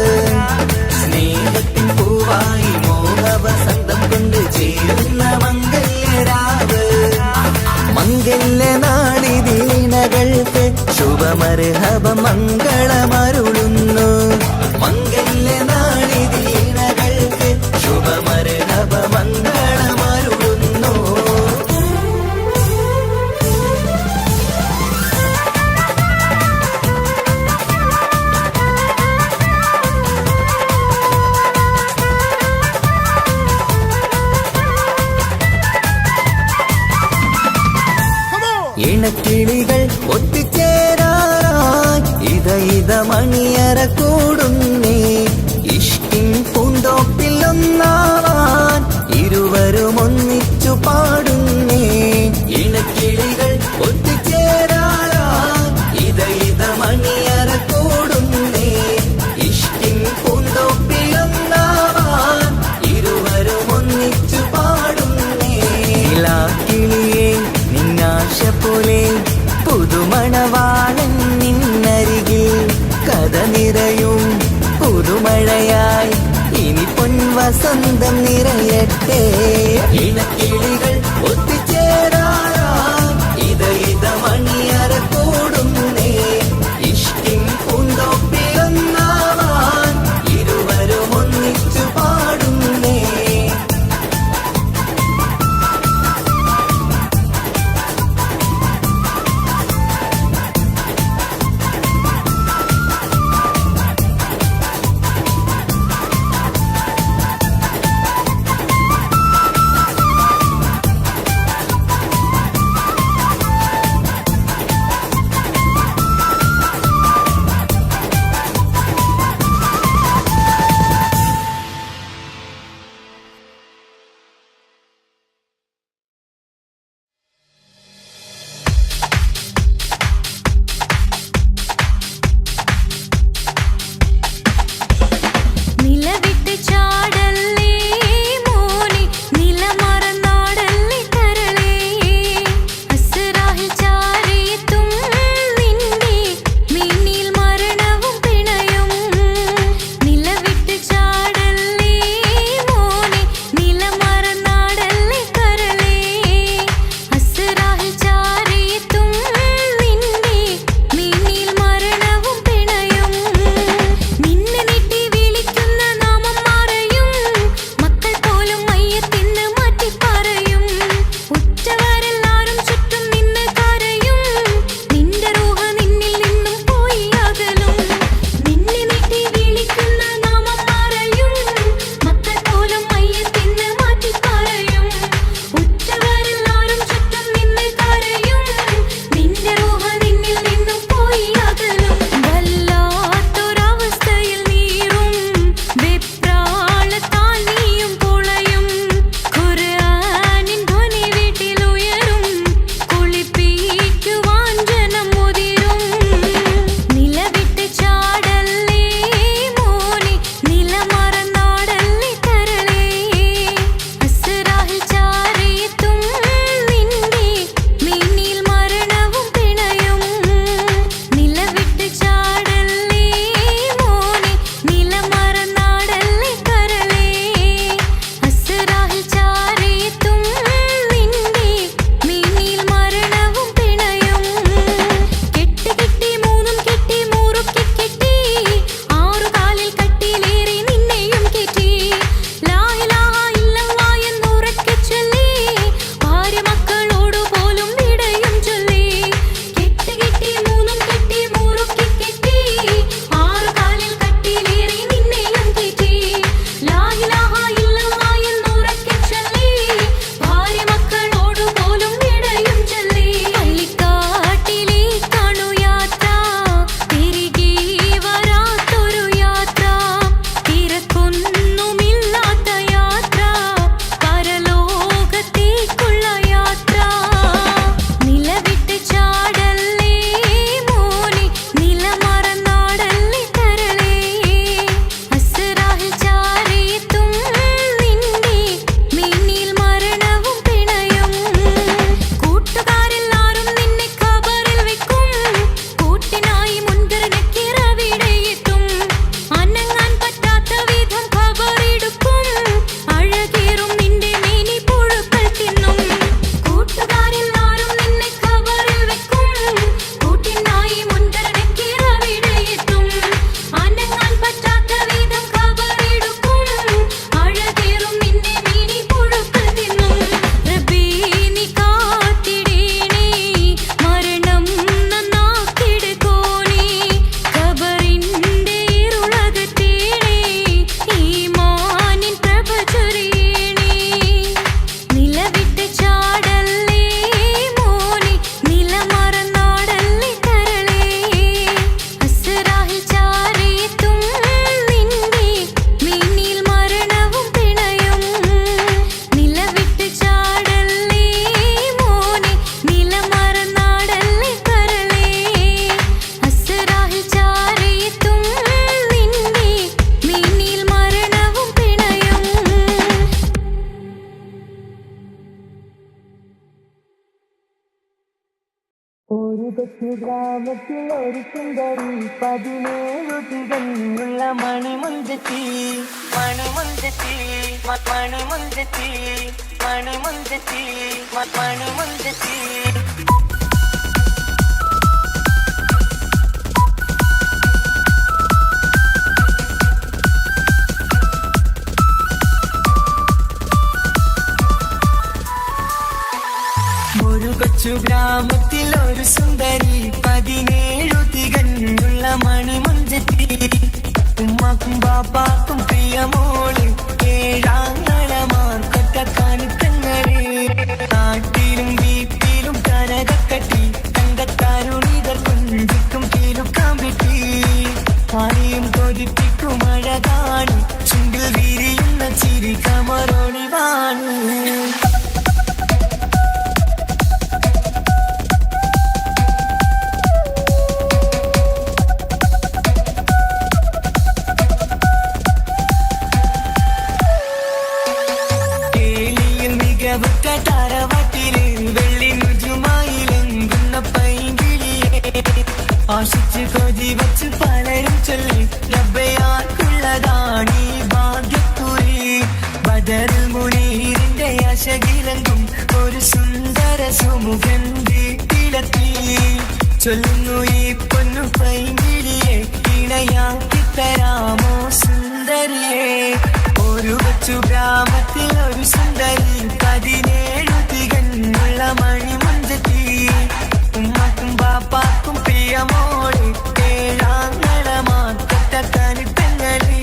സ്നേഹത്തിൻ പൂവായി മോഹവസന്തം കൊണ്ട് ചേരുന്ന മംഗല്യരാവ്. മംഗല്യനാളിതീണകൾക്ക് ശുഭമർഹബ മംഗളമരുളുന്നു. മംഗല്യനാളിതീണകൾക്ക് ശുഭമർഹബ മംഗളമരുളുന്നു. ഇണക്കിളികൾ ഒത്തുചേരാറായി ഇത മണിയറ കൂടുന്നേ. ഇഷ്കിൻ പൂന്തോപ്പിൽ ഒന്നാവാൻ ഇരുവരും ഒന്നിച്ചു പാടുന്നേ. ഇണക്കിളികൾ ഒത്തുചേരാറായി ഇത മണിയറ കൂടുന്നേ. ഇഷ്കിൻ പൂന്തോപ്പിൽ ഒന്നാവാൻ ഇരുവരും ഒന്നിച്ചു പാടുന്നേ. കിളിയേ നിന്നാശ പോലെ പുതുമണവാളൻ നിന്നരികിൽ. കഥ നിറയും പുതുമഴയായി ഇനി പൊൻവസന്തം നിറയട്ടെ. ഇണക്കിളികൾ ഒത്തുചേരാറാം ഇത മണിയറ കൂടുന്നേ. ഇഷ്കിൻ പൂന്തോപ്പിലൊന്നാവാൻ ഇരുവരും ഒന്നിച്ചു പാടുന്നേ. കൊച്ചു ഗ്രാമത്തിൽ ഒരു സുന്ദരി 17 തികഞ്ഞുള്ള മണിമുഞ്ചത്തി മണിമുഞ്ചത്തി മണിമുഞ്ചത്തി മണിമുഞ്ചത്തി മണിമുഞ്ചത്തി കൊച്ചു ഗ്രാമത്തിൽ ഒരു സുന്ദരി 17 തികഞ്ഞുള്ള മണിമുഞ്ചത്തി ഉമ്മാക്കും ബാപ്പാക്കും പ്രിയമോള് ഏഴാങ്ങളമാർക്കൊറ്റക്കാനിത്തങ്ങളെ നാട്ടിലും വീട്ടിലും കനകക്കട്ടി തങ്കത്താരുണിതർ കുഞ്ചിക്കും കീലുക്കാൻ പറ്റി പാലിയും കൊതിപ്പിക്കും അഴകാണ് ചുണ്ടിൽ വിരിയുന്ന ചിരി കമറൊളിവാണ് താരവാട്ടില് വെള്ളി നുജുമായിലെങ്കുന്ന പൈങ്കിളിയെ ആശിച്ച് കൊതി വച്ച് പലരും ചൊല്ലി റബ്ബയാർക്കുള്ളതാണീ ഭാഗ്യക്കുറി ബദറുൽ മുനീറിന്റെ ആശകിലങ്കും ഒരു സുന്ദര സുമുഖൻ വീട്ടിലെത്തി ചൊല്ലുന്നു ഈ പൊന്നു പൈങ്കിളിയെ ഇണയാക്കി തരാമോ സുന്ദരിയെ ഒരു കൊച്ചു ഗ്രാമത്തിൽ ഒരു സുന്ദരി 17 തികഞ്ഞുള്ള മണിമുഞ്ചത്തി ഉമ്മാക്കും ബാപ്പാക്കും പ്രിയമോള് ഏഴാങ്ങളമാർക്കൊറ്റക്കാനിത്തങ്ങളെ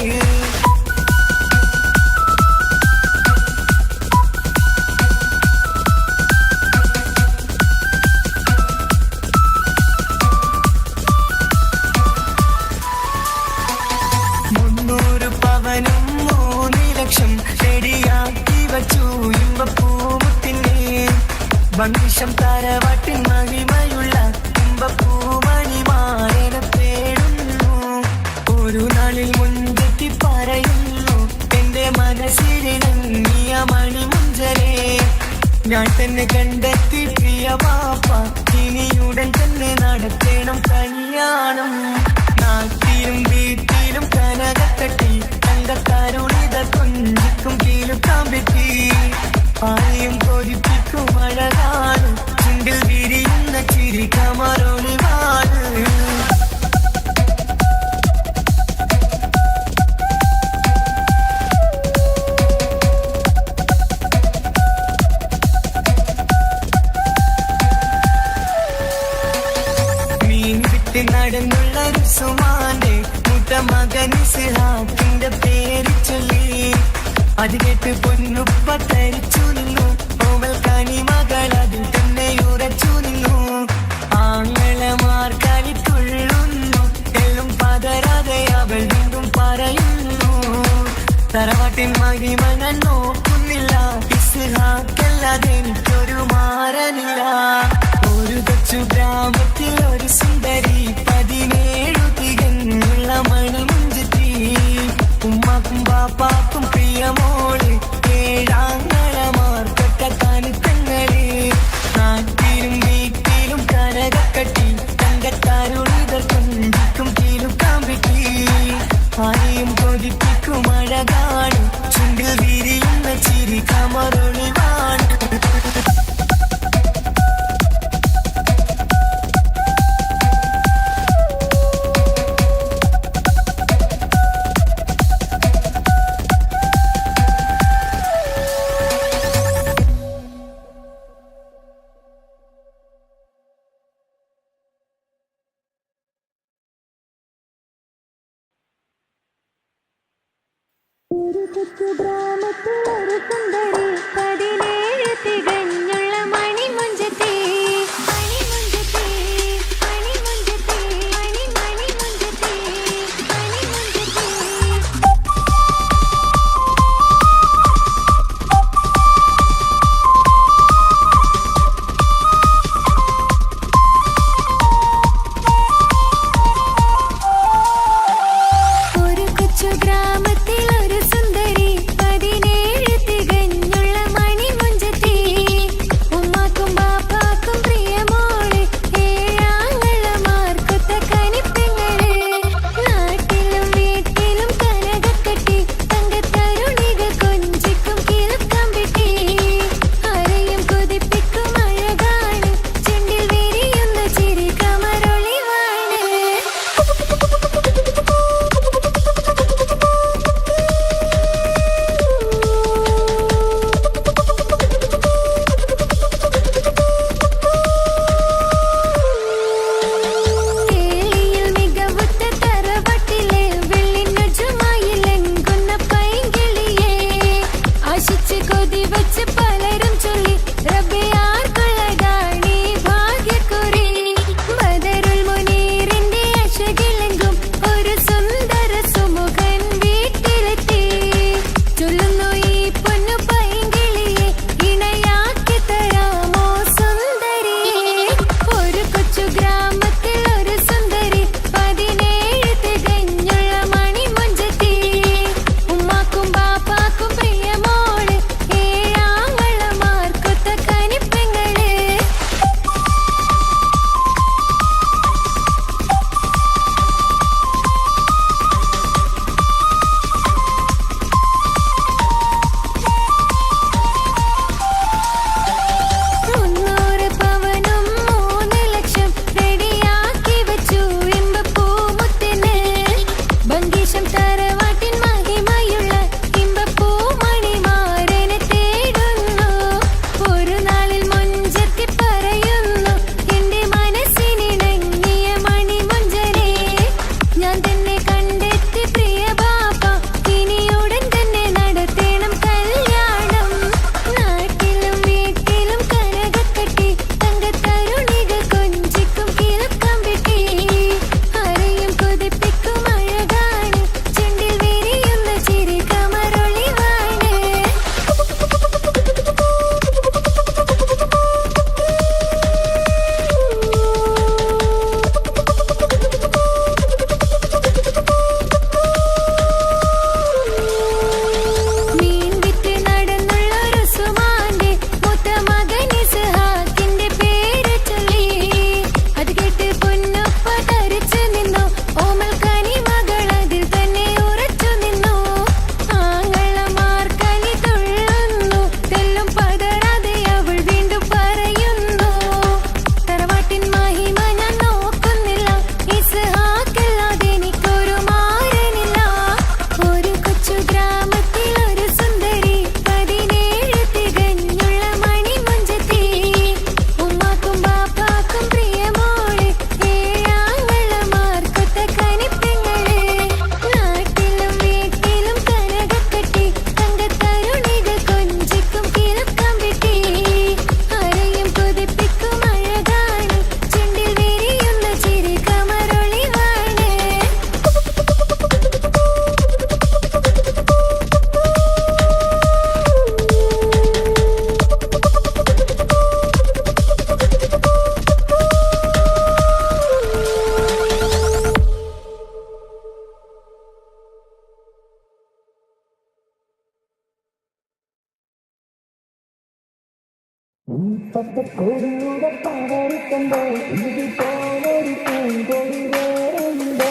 ഭംഗിഷം താരവാട്ടിൻ മഹിമയുള്ള ഇമ്പപ്പൂമണിമാരനെ തേടുന്നു ഒരു നാളിൽ മുൻപെത്തി പറയുന്നു എന്റെ മനസ്സിലിണങ്ങിയ മണിമുഞ്ചരെ ഞാൻ തന്നെ കണ്ടെത്തി പ്രിയ പാപ്പ ഇനിയുടൻ തന്നെ നടത്തണം കല്യാണം നാട്ടിലും വീട്ടിലും കനകക്കട്ടി തങ്കത്താരുണിത കൊഞ്ചിക്കും കീലുക്കാൻ പറ്റി പാലിയും കൊതിപ്പിക്കും അഴകാണ് ചുണ്ടിൽ വിരിയുന്ന ചിരി കമറൊളിവാണ് മീൻ വിട്ട് നടന്നുള്ള റുസുമാന്റെ മുട്ട മകൻ ഇസ്ഹാഖിന്റെ പേര് ചൊല്ലി അത് കേട്ട് പൊന്നുപ്പ തരിച്ചു നിന്നു ഓവൽ കണി മകൾ അതിൽ തന്നെ ഉറച്ചു നിന്നു ആങ്ങളമാർ കളിത്തുള്ളുന്നു എല്ലും പതരാതെ അവൾ വീണ്ടും പറയുന്നു തറവാട്ടിൻ മഹിമ ഞാൻ നോക്കുന്നില്ല ഇസ്ഹാഖല്ലാതെ എനിക്കൊരു മാറനില്ല ഒരു കൊച്ചു ഗ്രാമത്തിൽ ഒരു സുന്ദരി 17 തികഞ്ഞുള്ള മണിമുഞ്ചത്തി ഉമ്മാക്കും ബാപ്പാക്കും പ്രിയമോള് ഏഴാങ്ങളമാർക്കൊറ്റക്കാനിത്തങ്ങളെ നാട്ടിലും വീട്ടിലും കനകക്കട്ടി തങ്കത്താരുണിതർ കൊഞ്ചിക്കും കീലുക്കാൻ പറ്റി പാലിയും കൊതിപ്പിക്കും അഴകാണ് ചുണ്ടിൽ വിരിയുന്ന ചിരി കമറൊളിവാണ് ഒരു കൊച്ചു ഗ്രാമത്തിൽ ഒരു സുന്ദരി 17 തികഞ്ഞുള്ള മണിമുഞ്ചത്തി മണിമുഞ്ചത്തി മണിമുഞ്ചത്തി മണിമുഞ്ചത്തി മണിമുഞ്ചത്തി ഒരു കൊച്ചു ഗ്രാമത്തിൽ ഒരു സുന്ദരി 17 തികഞ്ഞ തറവാട്ടിൻ മഹിമയുള്ള ഇമ്പപ്പൂ മണിമാരനെ തേടുന്നു. ഒരു നാളിൽ മുഞ്ചത്തി പറയുന്നു എന്റെ മനസ്സിനിണങ്ങിയ മണിമുഞ്ചനെ ഞാൻ തന്നെ കണ്ടെത്തി പ്രിയ ബാപ്പ. ഇനിയുടൻ തന്നെ നടത്തണം കല്യാണം. നാട്ടിലും വീട്ടിലും കനകക്കട്ടി തങ്കത്തരുണികൾ കൊഞ്ചിക്കും കിലുക്കമ്പിട്ടി. ആരെയും കൊതിപ്പിക്കും അഴകാണ് ചുണ്ടിൽ വിരിയുന്ന ചിരി കമറൊളിവാണ്. മീൻ വിറ്റ് നടന്നുള്ളൊരു സുമാന്റെ മൂത്ത മകൻ ഇസ്ഹാക്കിന്റെ പേര് ചൊല്ലി. അത് കേട്ട് പൊന്നുപ്പ തരിച്ചു നിന്നു. ഓമൽ കനി മകൾ അതിൽ തന്നെ ഉറച്ചു നിന്നു. ആങ്ങളമാർ കലി തുള്ളുന്നു. തെല്ലും പതറാതെ അവൾ വീണ്ടും പറയുന്നു തറവാട്ടിൻ മഹിമ ഞാൻ നോക്കുന്നില്ല. ഇസ്ഹാക്കല്ലാതെ എനിക്കൊരു മാരനില്ല. ഒരു കൊച്ചു ഗ്രാമത്തിൽ ഒരു സുന്ദരി 17 തികഞ്ഞുള്ള മണിമുഞ്ചത്തി. ഉമ്മാക്കും ബാപ്പാക്കും പ്രിയമോള് 7 ആങ്ങളമാർക്കൊത്ത കനിപ്പെങ്ങള്. നാട്ടിലും വീട്ടിലും കനകക്കട്ടി തങ്കത്തരുണികൾ കൊഞ്ചിക്കും കിലുക്കമ്പിട്ടി. ആരെയും കൊതിപ്പിക്കും അഴകാണ് ചുണ്ടിൽ വിരിയുന്ന ചിരി കമറൊളിവാണ്. പച്ചക്കോടിയുടെ പവറിക്കണ്ടോ ഇതുപോലൊരു പൂങ്കൊടി വേറെയുണ്ടോ?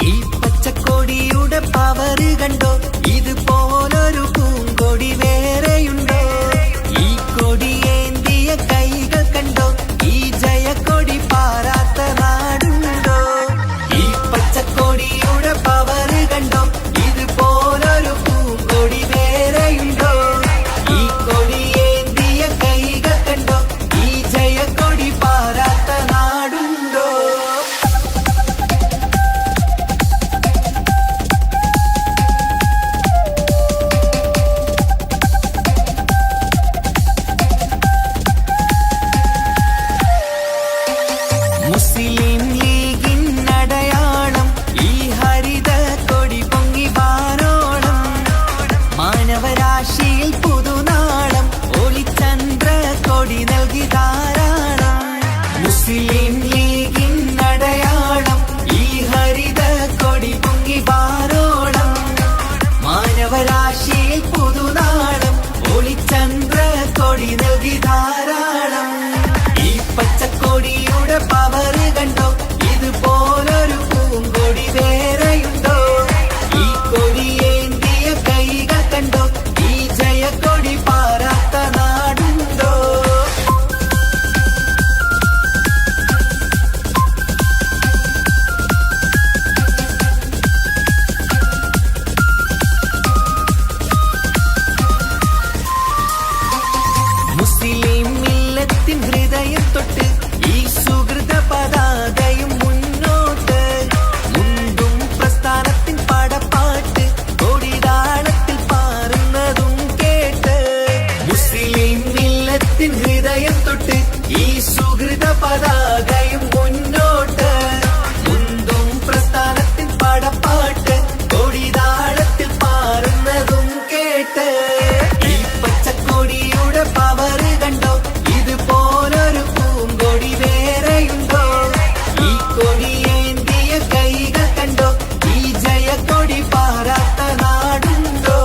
ഈ പച്ചക്കൊടിയുടെ പവറ് കണ്ടോ ഇതുപോലൊരു പൂങ്കൊടി വേറെയുണ്ടോ? ഈ കൊടിയേന്തിയ കൈകൾ കണ്ടോ ഈ ജയക്കൊടി പാറാത്ത നാടുണ്ടോ? ഈ പച്ചക്കൊടിയുടെ പവറ് കണ്ടോ ഇതുപോലൊരു പൂങ്കൊടി വേറെയുണ്ടോ? ഈ കൊടിയേന്തിയ കൈകൾ കണ്ടോ ഈ ജയക്കൊടി പാറാത്ത നാടുണ്ടോ? മുസ്ലിം ലീഗിൻ അടയാളം ഈ ഹരിത കൊടി പൊങ്ങി വാനോളം. മാനവരാശിയിൽ പുതുനാളം ഒളിച്ചന്ദ്ര കൊടി നൽകി ധാരാളം. മുസ്ലിം ലീഗിൻ അടയാളം ഈ ഹരിത കൊടി പൊങ്ങി വാനോളം. മാനവരാശിയിൽ പുതുനാളം ഒളിച്ചന്ദ്ര കൊടി നൽകി ധാരാളം. ഈ പച്ചക്കൊടിയുടെ പവറ് കണ്ടോ ഇതുപോലൊരു പൂങ്കൊടി വേറെയുണ്ടോ? ഈ കൊടിയേന്തിയ കൈകൾ കണ്ടോ ഈ ജയക്കൊടി പാറാത്ത നാടുണ്ടോ? മുസ്ലിം മില്ലത്തിൻ ഹൃദയം തൊട്ട് ഈ സുഹൃത പതാകയും മുന്നോട്ട്. മുണ്ടും പ്രസ്ഥാനത്തിൻ പടപ്പാട്ട് കൊടിതാളത്തിൽ പാറുന്നതും കേട്ട്. മുസ്ലിം മില്ലത്തിൻ ഹൃദയം തൊട്ട് ഈ സുഹൃത പതാകയും മുന്നോട്ട്. മുണ്ടും പ്രസ്ഥാനത്തിൻ പടപ്പാട്ട് കൊടിതാളത്തിൽ പാറുന്നതും കേട്ട്. ഈ പച്ചക്കൊടിയുടെ പവറ് കണ്ടോ ഇതുപോലൊരു പൂങ്കൊടി വേറെയുണ്ടോ? ഈ കൊടിയേന്തിയ കൈകൾ കണ്ടോ ഈ ജയക്കൊടി പാറാത്ത നാടുണ്ടോ?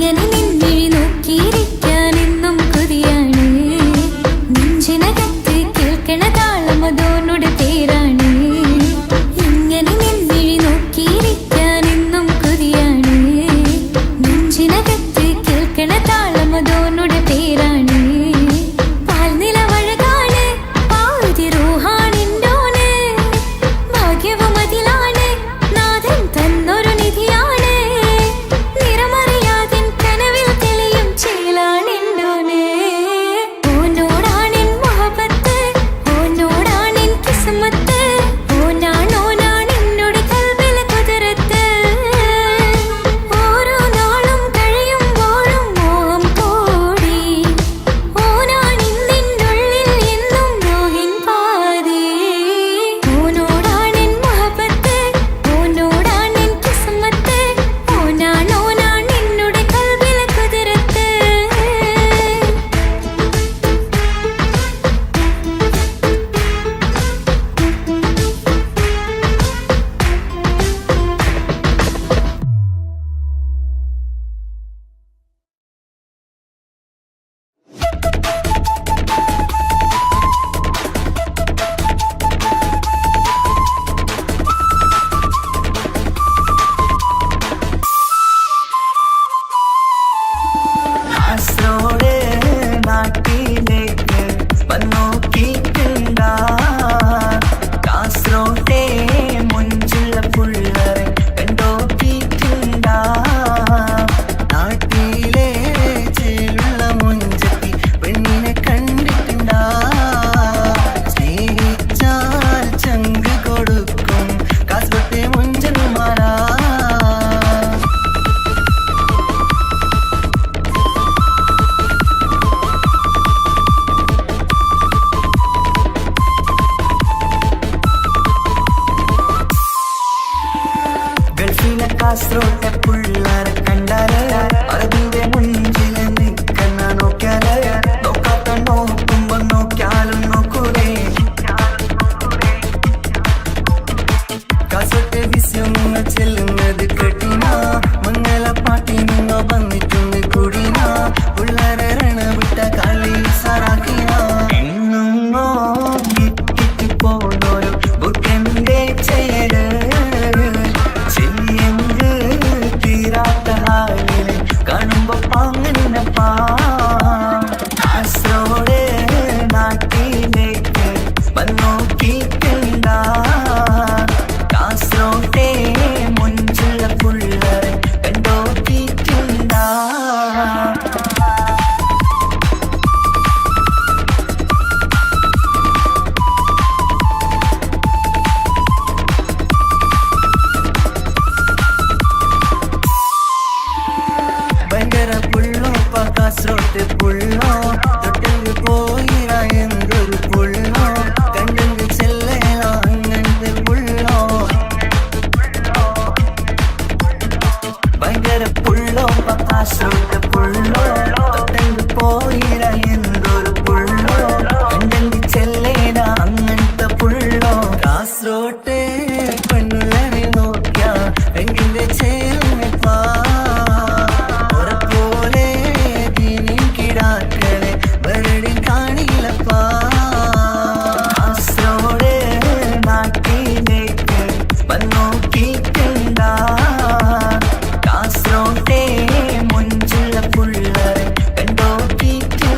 ഇങ്ങനെ നിന്നിഴി നോക്കിയിരിക്കാൻ എന്നും കൊതിയാണ്. നെഞ്ചിനകത്ത് കേൾക്കണ താളം അതോനുടെ പേരാണ്. ഇങ്ങനെ നിന്നിഴി നോക്കിയിരിക്കാൻ എന്നും കൊതിയാണ്. നെഞ്ചിനകത്ത് കേൾക്കണ താളം അതോനുടെ പേരാണ്. പാൽനിലവഴകാണ് പാതി റൂഹാണിൻ്റോന്. ഭാഗ്യവും അതിലാണ് നാഥൻ തന്നൊരു നിധിയാണ്. നിറമറിയാതിൻ കനവിൽ തെളിയും ചേലാണിൻ്റോന്. ഓനോടാണിൻ മുഹബത്ത്, ഓനോടാണിൻ കിസ്മത്ത്. ഓനാണെന്നോട് കൽബിലെ കുതിരത്ത്. ഓരോ നാളും കഴിയുമ്പോഴും മോഹം കൂടി. ഓനാണിന്നിനുള്ളിൽ എന്നും നോഹിൻ പാതി. ഓനോടാണിൻ മുഹബത്ത്, ഓനോടാണിൻ കിസ്മത്ത്. ഓനാണെന്നോട് കൽബിലെ കുതിരത്ത്. കാസർഗോഡ് നാട്ടിലേക്ക് വന്നോക്കിയിട്ടുണ്ടാ. കാസർഗോട്ടെ മുഞ്ചുള്ള പുള്ളറെ കണ്ടോക്കിയിട്ടുണ്ടാ. നാട്ടിലെ ചേലുള്ള മുഞ്ചത്തി പെണ്ണിനെ കണ്ടിട്ടുണ്ടാ. സ്നേഹിച്ചാൽ ചങ്ക് കൊടുക്കും കാസർഗോട്ടെ മുഞ്ചന്മാരാ. ഗൾഫിലെ കാസർഗോട്ടെ പുള്ളാരെ കണ്ടാല് അതിന്റെ മുഞ്ചിൽ നിൽക്കുന്ന നോക്കിയാല് നോക്കാത്ത നോക്കുമ്പോ നോക്കിയാലും നോക്കൂലേ. കാസർഗോട്ടെ വിസ്യങ്ങൾ ചെല്ലുന്നത് കേട്ടിന. മംഗലപ്പാട്ടി നിന്നോ വന്നിട്ടുണ്ട് കൂടിന. പുള്ളാരെ രണവിട്ട കളി സാറാക്കിന. എന്നും നോക്കിട്ട് പോണോരോ ബുക്കന്റെ ചേര് ചെല്ലിയെങ്ക് തീരാത്ത ഹാലില് കാണുമ്പോ പാങ്ങനപ്പാ. കാസർഗോഡ് നാട്ടിലേക്ക് വന്നോക്കിയിട്ടുണ്ടാ. കാസർഗോട്ടെ മുഞ്ചുള്ള പുള്ളറെ കണ്ടോക്കിയിട്ടുണ്ടാ. ഭയങ്കര പുള്ളോ കാസർഗോട്ടെ പുള്ളോ. തൊട്ടെങ്കിൽ പോയിര എന്തൊരു പുള്ളോ. കണ്ടെങ്കിൽ ചെല്ലലോ അങ്ങനത്തെ പുള്ളോ. ഭയങ്കര പുള്ളോ കാസർഗോട്ടെ പുള്ളോ. തൊട്ടെങ്കിൽ പോയിര എന്തൊരു പുള്ളോ. കണ്ടെങ്കിൽ ചെല്ലേന അങ്ങനത്തെ പുള്ളോ. കാസർഗോട്ടെ പെണ്ണുള്ളവരെ നോക്കിയ എങ്കിന്റെ ചേർന്നിപ്പാ. പോലെ ദീനിൻ കിടാക്കളെ വെറുതെ കാണില്ലപ്പാ. കാസർഗോഡ് നാട്ടിലേക്ക് വന്നോക്കിയിട്ടുണ്ടാ. കാസർഗോട്ടെ മുഞ്ചുള്ള പുള്ളറെ കണ്ടോക്കിയിട്ടുണ്ടാ.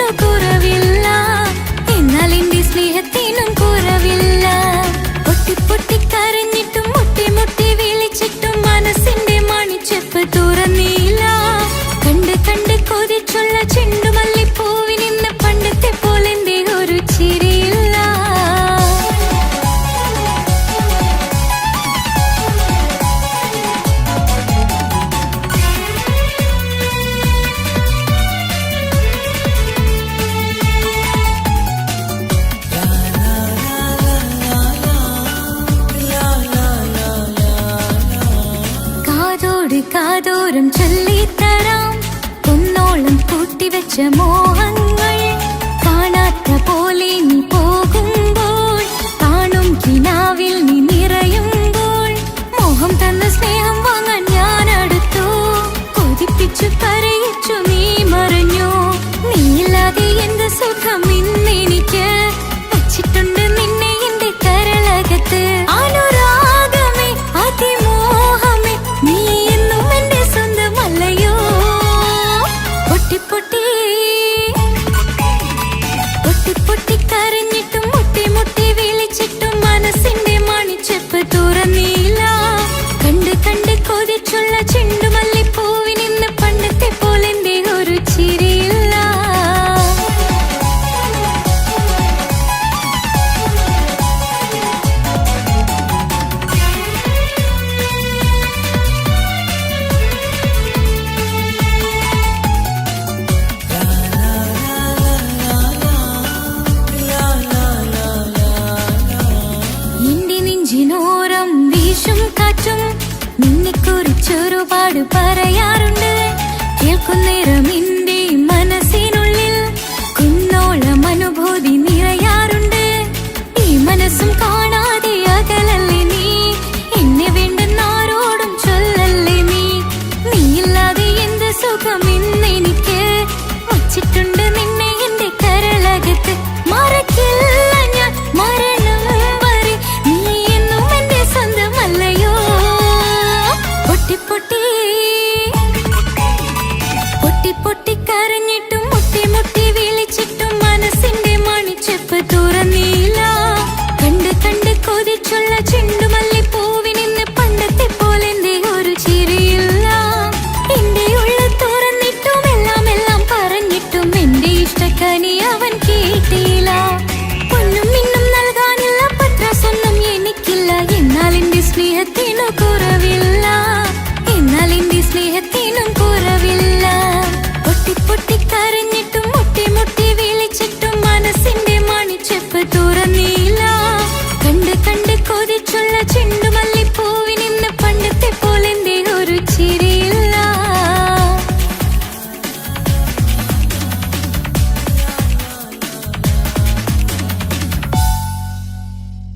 സ്നേഹത്തിനു കുറവില്ല, എന്നാൽ എന്റെ സ്നേഹത്തിനും കുറവില്ല. പൊട്ടി പൊട്ടി കരഞ്ഞിട്ടും മുട്ടി മുട്ടി വിളിച്ചിട്ടും മനസ്സിന്റെ മണിച്ചെപ്പ് തുറന്നില്ല. കണ്ട് കണ്ട് കൊതിച്ചുള്ള ചെണ്ടുമല്ലിപ്പൂവിനിന്ന് പണ്ടത്തെ പോലെ എന്റെ ഒരു ചിരിയില്ല. കാതോട് കാതോരം ചൊല്ലിത്തരാം കുന്നോളം കൂട്ടിവെച്ച മോഹങ്ങൾ. കാണാത്ത പോലെ നീ പോകുമ്പോൾ, കാണും കിനാവിൽ നീ നിറയുമ്പോൾ, മോഹം തന്ന സ്നേഹം വാങ്ങാൻ ഞാൻ അടുത്തു. കൊതിപ്പിച്ചു കരയിച്ചു നീ മറഞ്ഞു. നീയില്ലാതെ എന്ത് സുഖം ഇന്നെനിക്ക്, വച്ചിട്ടുണ്ട് നിന്നെ എന്റെ കരളകത്ത്. അനുരാഗമേ അതിമോഹമേ നീ എന്നും എന്റെ സ്വന്തമല്ലയോ. പൊട്ടി പൊട്ടി പൊട്ടി പൊട്ടി കരഞ്ഞിട്ടും മുട്ടി മുട്ടി വിളിച്ചിട്ടും മനസ്സിന്റെ മണിച്ചെപ്പ് തുറന്നില്ല. കണ്ട് കണ്ട് കൊതിച്ചുള്ള ചെണ്ടുമല്ലിപ്പൂവിനിന്ന് പണ്ടത്തെ പോലെ എന്റെ ഒരു ചിരിയില്ല. എന്റെ നെഞ്ചിനോരം വീശും കാറ്റും നിന്നെക്കുറിച്ചൊരുപാട് പറയാറുണ്ട്. കേൾക്കുന്നേരം എന്റെ മനസ്സിനുള്ളിൽ കുന്നോളം അനുഭൂതി നിറയാറുണ്ട്. ഈ മനസ്സും കാണാതെ അകലല്ലേ നീ, എന്നെ വേണ്ടെന്നാരോടും ചൊല്ലല്ലേ നീ. നീയില്ലാതെ എന്ത് സുഖം ഇന്നെനിക്ക്, വച്ചിട്ടുണ്ട് നിന്നെ എന്റെ കരളകത്ത്. മറക്കില്ല ഞാൻ മരണം വരെ, നീ എന്നും എന്റെ സ്വന്തമല്ലയോ. പൊട്ടി പൊട്ടി പൊട്ടി പൊട്ടി കരഞ്ഞിട്ടും മുട്ടി മുട്ടി വിളിച്ചിട്ടും മനസ്സിന്റെ മണിച്ചെപ്പ് തുറന്നില്ല. കണ്ട് കണ്ട് കൊതിച്ചുള്ള ചെണ്ടുമല്ലിപ്പൂവിനിന്ന് പണ്ടത്തെ പോലെ എന്റെ ഒരു ചിരിയില്ല. എന്റെ ഉള്ളിൽ തുറന്നിട്ടും എല്ലാം എല്ലാം പറഞ്ഞിട്ടും എന്റെ ഇഷ്ടക്കനി അവൻ കേട്ടില്ല. പൊന്നും മിന്നും നൽകാനില്ല പത്രാസൊന്നും എനിക്കില്ല, എന്നാൽ എന്റെ സ്നേഹത്തിനു കുറവില്ല.